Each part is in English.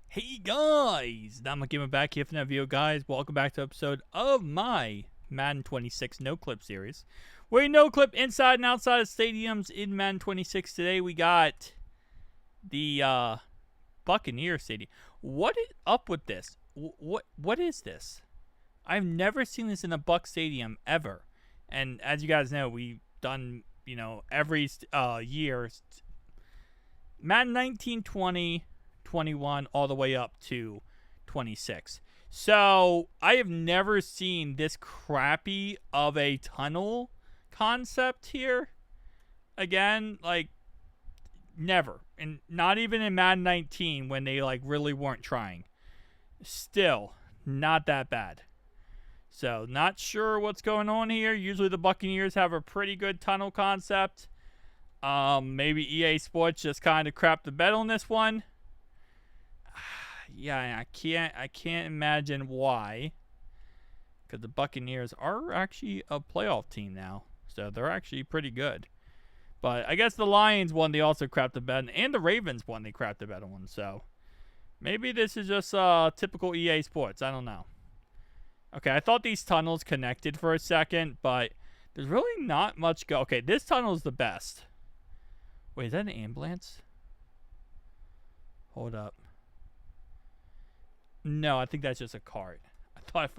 Hey guys, Noclipped back here for another video, guys. Welcome back to an episode of my Madden 26 no-clip series. We no-clip inside and outside of stadiums in Madden 26. Today we got the Buccaneers stadium. What is up with this? What is this? I've never seen this in a Buc stadium ever. And as you guys know, we've done, every year Madden 19, 20, 21 all the way up to 26. So I have never seen this crappy of a tunnel concept here again, like never. And not even in Madden 19 when they really weren't trying. Still not that bad. So not sure what's going on here. Usually the Buccaneers have a pretty good tunnel concept. Maybe EA Sports just kind of crapped the bed on this one. Yeah, I can't imagine why. Because the Buccaneers are actually a playoff team now. So they're actually pretty good. But I guess the Lions won, they also crapped the bed. And the Ravens won, they crapped the bed on. So maybe this is just typical EA Sports. I don't know. Okay, I thought these tunnels connected for a second. But there's really not much go. Okay, this tunnel is the best. Wait, is that an ambulance? Hold up. No, I think that's just a cart. I thought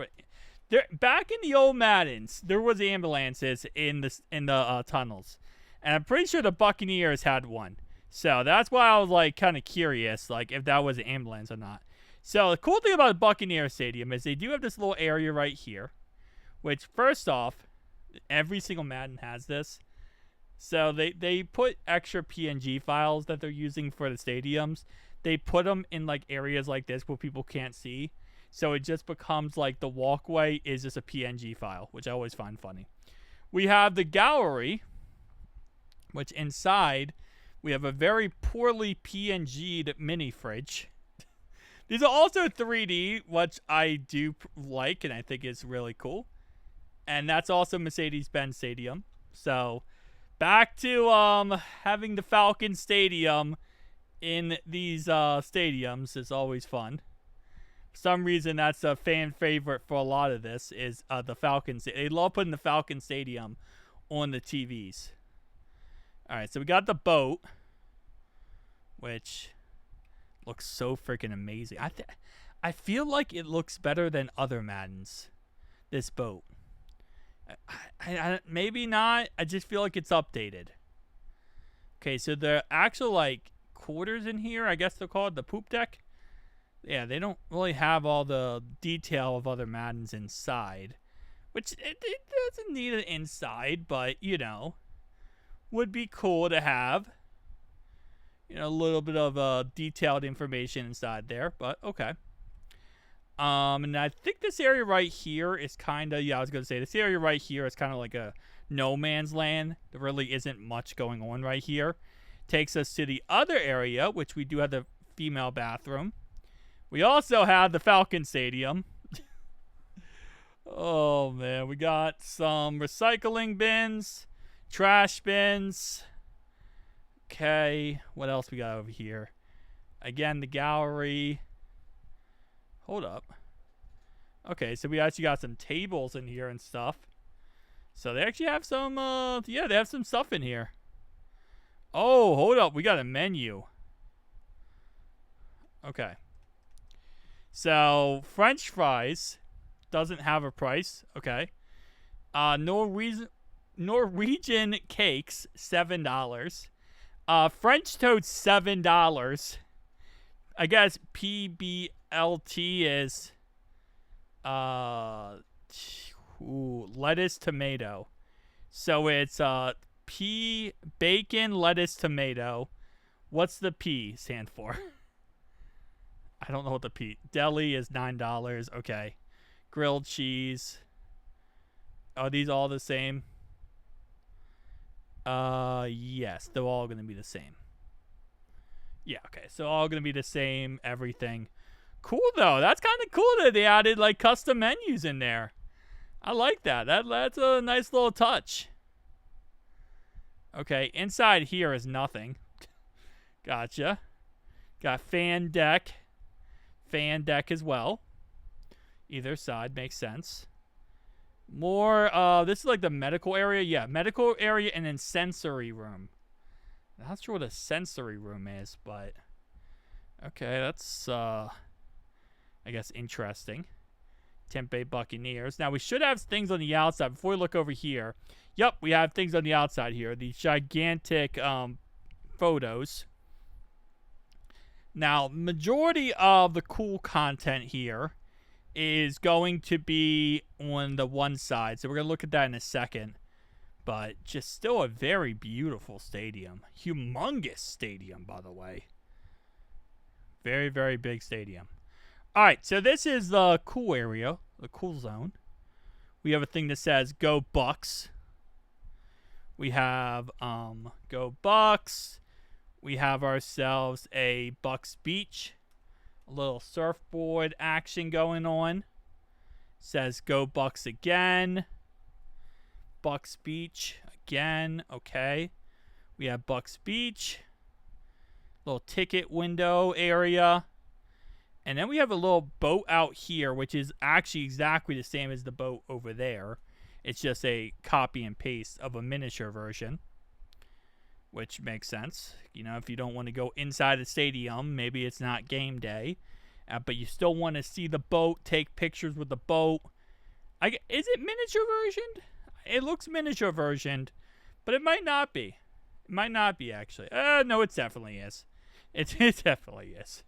back in the old Maddens, there was ambulances in the tunnels, and I'm pretty sure the Buccaneers had one. So that's why I was kind of curious, if that was an ambulance or not. So the cool thing about the Buccaneers Stadium is they do have this little area right here, which first off, every single Madden has this. So they put extra PNG files that they're using for the stadiums. They put them in areas like this where people can't see. So it just becomes the walkway is just a PNG file, which I always find funny. We have the gallery, which inside we have a very poorly PNG'd mini fridge. These are also 3D, which I do like and I think is really cool. And that's also Mercedes-Benz Stadium. So back to having the Falcon Stadium in these stadiums is always fun. For some reason, that's a fan favorite for a lot of this is the Falcons. They love putting the Falcon Stadium on the TVs. All right, so we got the boat, which looks so freaking amazing. I feel like it looks better than other Maddens, this boat. I maybe not. I just feel like it's updated. Okay, so the actual quarters in here, I guess they're called the poop deck. Yeah, they don't really have all the detail of other Maddens inside, which it doesn't need it inside, but would be cool to have. A little bit of detailed information inside there, but okay. And I think this area right here is kind of, I was going to say, this area right here is kind of like a no man's land. There really isn't much going on right here. Takes us to the other area, which we do have the female bathroom. We also have the Falcon Stadium. Oh, man. We got some recycling bins, trash bins. Okay. What else we got over here? Again, the gallery. Hold up. Okay, so we actually got some tables in here and stuff. So they actually have some, they have some stuff in here. Oh, hold up. We got a menu. Okay. So, French fries doesn't have a price. Okay. Norwegian cakes, $7. French toast, $7. I guess PBLT is lettuce tomato. So it's P bacon lettuce tomato. What's the P stand for? I don't know what the P. Deli is $9. Okay. Grilled cheese. Are these all the same? Yes, they're all gonna be the same. Yeah, okay. So all gonna be the same, everything. Cool though. That's kind of cool that they added custom menus in there. I like that. That's a nice little touch. Okay, inside here is nothing. Gotcha. Got fan deck. fan deck as well. Either side makes sense. More, this is like the medical area. Yeah, medical area and then sensory room. Not sure what a sensory room is, but okay, that's, I guess, interesting. Tampa Bay Buccaneers. Now, we should have things on the outside. Before we look over here, yep, we have things on the outside here. These gigantic photos. Now, majority of the cool content here is going to be on the one side. So we're going to look at that in a second. But just still a very beautiful stadium. Humongous stadium, by the way. Very, very big stadium. Alright, so this is the cool area. The cool zone. We have a thing that says, Go Bucks. We have, Go Bucks. We have ourselves a Bucks Beach. A little surfboard action going on. Says Go Bucks again. Bucks Beach again. Okay. We have Bucks Beach. Little ticket window area. And then we have a little boat out here, which is actually exactly the same as the boat over there. It's just a copy and paste of a miniature version. Which makes sense. You know, if you don't want to go inside the stadium, maybe it's not game day. But you still want to see the boat, take pictures with the boat. Is it miniature versioned? It looks miniature versioned, but it might not be. It might not be, actually. No, it definitely is. It definitely is.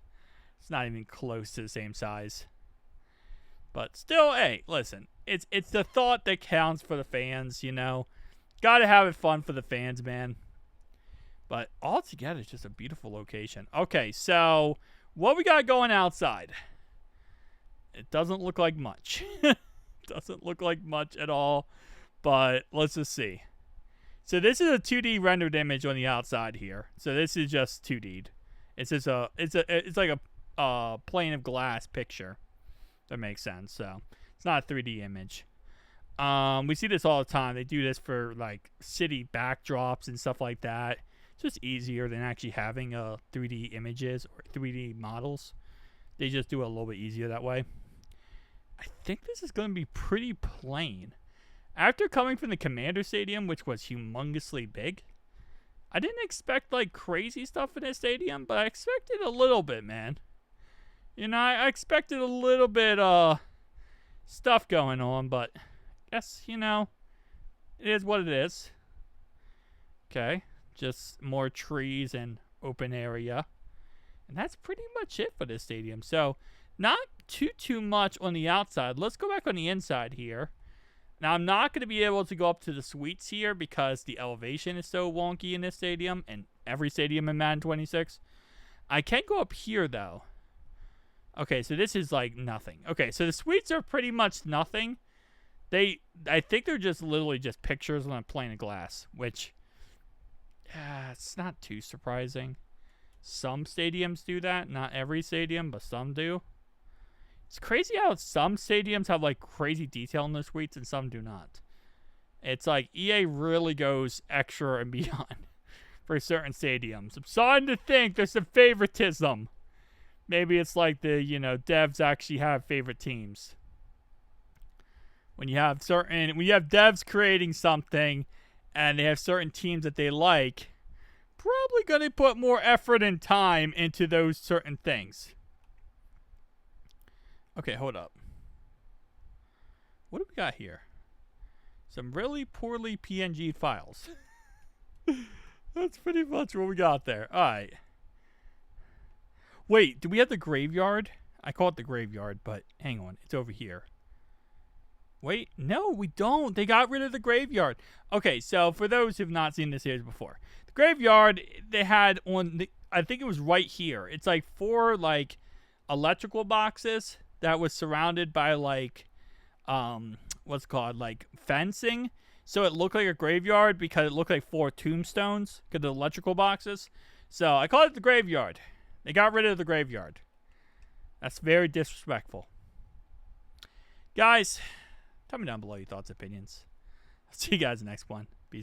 It's not even close to the same size. But still, hey, listen. It's the thought that counts for the fans, you know. Gotta have it fun for the fans, man. But altogether, it's just a beautiful location. Okay, so what we got going outside? It doesn't look like much. Doesn't look like much at all. But let's just see. So this is a 2D rendered image on the outside here. So this is just 2D'd. It's just it's like a plane of glass picture. That makes sense. So it's not a 3D image. We see this all the time. They do this for like city backdrops and stuff like that. It's just easier than actually having 3D images or 3D models. They just do it a little bit easier that way. I think this is going to be pretty plain. After coming from the Commander Stadium, which was humongously big, I didn't expect like crazy stuff in this stadium, but I expected a little bit, man. You know, I expected a little bit stuff going on, but I guess, you know, it is what it is. Okay, just more trees and open area. And that's pretty much it for this stadium. So, not too much on the outside. Let's go back on the inside here. Now, I'm not going to be able to go up to the suites here because the elevation is so wonky in this stadium and every stadium in Madden 26. I can go up here, though. Okay, so this is like nothing. Okay, so the suites are pretty much nothing. I think they're just literally just pictures on a plane of glass, which it's not too surprising. Some stadiums do that. Not every stadium, but some do. It's crazy how some stadiums have like crazy detail in their suites and some do not. It's like EA really goes extra and beyond for certain stadiums. I'm starting to think there's some favoritism. Maybe it's like the, you know, devs actually have favorite teams. When you have devs creating something and they have certain teams that they like, probably going to put more effort and time into those certain things. Okay, hold up. What do we got here? Some really poorly PNG files. That's pretty much what we got there. Alright. Wait, do we have the graveyard? I call it the graveyard, but hang on. It's over here. Wait, no, we don't. They got rid of the graveyard. Okay, so for those who've not seen this series before, the graveyard, they had on the, I think it was right here. It's like 4 like electrical boxes that was surrounded by like what's it called, like fencing, so it looked like a graveyard because it looked like 4 tombstones because of the electrical boxes. So I call it the graveyard. They got rid of the graveyard. That's very disrespectful. Guys, tell me down below your thoughts, opinions. I'll see you guys in the next one.